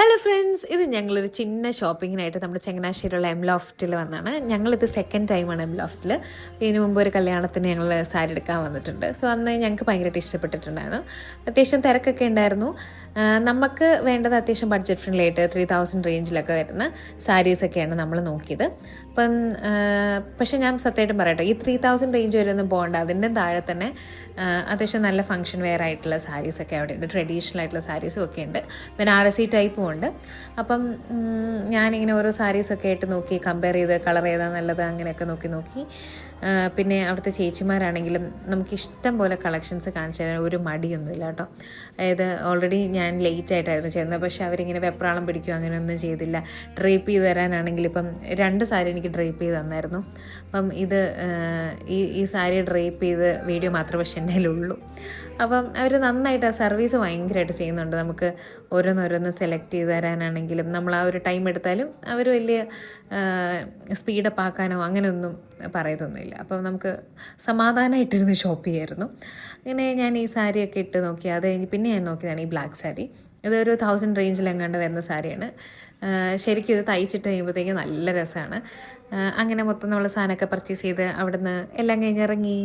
Hello friends, ഇത് ഞങ്ങളൊരു ചിന്ന ഷോപ്പിങ്ങിനായിട്ട് നമ്മുടെ ചങ്ങനാശ്ശേരിയുള്ള എം ലോഫ്റ്റിൽ വന്നാണ്. ഞങ്ങളിത് സെക്കൻഡ് ടൈമാണ് എം ലോഫ്റ്റിൽ. ഇതിനു മുമ്പ് ഒരു കല്യാണത്തിന് ഞങ്ങൾ സാരി എടുക്കാൻ വന്നിട്ടുണ്ട്. സോ അന്ന് ഞങ്ങൾക്ക് ഭയങ്കരമായിട്ട് ഇഷ്ടപ്പെട്ടിട്ടുണ്ടായിരുന്നു. അത്യാവശ്യം തിരക്കൊക്കെ ഉണ്ടായിരുന്നു. നമുക്ക് വേണ്ടത് അത്യാവശ്യം ബഡ്ജറ്റ് ഫ്രണ്ട്ലി ആയിട്ട് 3000 റേഞ്ചിലൊക്കെ വരുന്ന സാരീസൊക്കെയാണ് നമ്മൾ നോക്കിയത്. അപ്പം പക്ഷേ ഞാൻ സത്യമായിട്ടും പറയട്ടെ, ഈ 3000 റേഞ്ച് വരെ ഒന്നും പോകണ്ട. അതിൻ്റെ താഴെ തന്നെ അത്യാവശ്യം നല്ല ഫംഗ്ഷൻ വെയർ ആയിട്ടുള്ള സാരീസൊക്കെ അവിടെ ഉണ്ട്. ട്രഡീഷണൽ ആയിട്ടുള്ള സാരീസും ഒക്കെ ഉണ്ട്. ബനാറസി ടൈപ്പും ഉണ്ട്. അപ്പം ഞാനിങ്ങനെ ഓരോ സാരീസൊക്കെ ആയിട്ട് നോക്കി കമ്പയർ ചെയ്ത് കളർ ഏതാ നല്ലത് അങ്ങനെയൊക്കെ നോക്കി പിന്നെ അവിടുത്തെ ചേച്ചിമാരാണെങ്കിലും നമുക്ക് ഇഷ്ടം പോലെ കളക്ഷൻസ് കാണിച്ചു തരാൻ ഒരു മടിയൊന്നുമില്ല കേട്ടോ. അതായത് ഓൾറെഡി ഞാൻ ലേറ്റ് ആയിട്ടായിരുന്നു ചെയ്യുന്നത്, പക്ഷേ അവരിങ്ങനെ വെപ്രാളം പിടിക്കുകയോ അങ്ങനെയൊന്നും ചെയ്തില്ല. ഡ്രേപ്പ് ചെയ്ത് തരാനാണെങ്കിൽ ഇപ്പം 2 സാരി എനിക്ക് ഡ്രേപ്പ് ചെയ്ത് തന്നായിരുന്നു. അപ്പം ഇത് ഈ സാരി ഡ്രേപ്പ് ചെയ്ത് വീഡിയോ മാത്രമേ പക്ഷേ എൻ്റെ കയ്യിലുള്ളൂ. അപ്പം അവർ നന്നായിട്ട് ആ സർവീസ് ഭയങ്കരമായിട്ട് ചെയ്യുന്നുണ്ട്. നമുക്ക് ഓരോന്നോരോന്ന് സെലക്ട് ചെയ്ത് തരാനാണെങ്കിലും നമ്മൾ ആ ഒരു ടൈം എടുത്താലും അവർ വലിയ സ്പീഡപ്പ് ആക്കാനോ അങ്ങനെയൊന്നും പറയത്തൊന്നുമില്ല. അപ്പം നമുക്ക് സമാധാനമായിട്ടിരുന്ന് ഷോപ്പ് ചെയ്യായിരുന്നു. അങ്ങനെ ഞാൻ ഈ സാരിയൊക്കെ ഇട്ട് നോക്കി. അത് കഴിഞ്ഞ് പിന്നെ ഞാൻ നോക്കിയതാണ് ഈ ബ്ലാക്ക് സാരി. ഇതൊരു 1000 റേഞ്ചിലെങ്ങാണ്ട് വരുന്ന സാരിയാണ്. ശരിക്കും ഇത് തയ്ച്ചിട്ട് കഴിയുമ്പോഴത്തേക്ക് നല്ല രസമാണ്. അങ്ങനെ മൊത്തം നമ്മൾ സാധനമൊക്കെ പർച്ചേസ് ചെയ്ത് അവിടുന്ന് എല്ലാം കഴിഞ്ഞിറങ്ങി.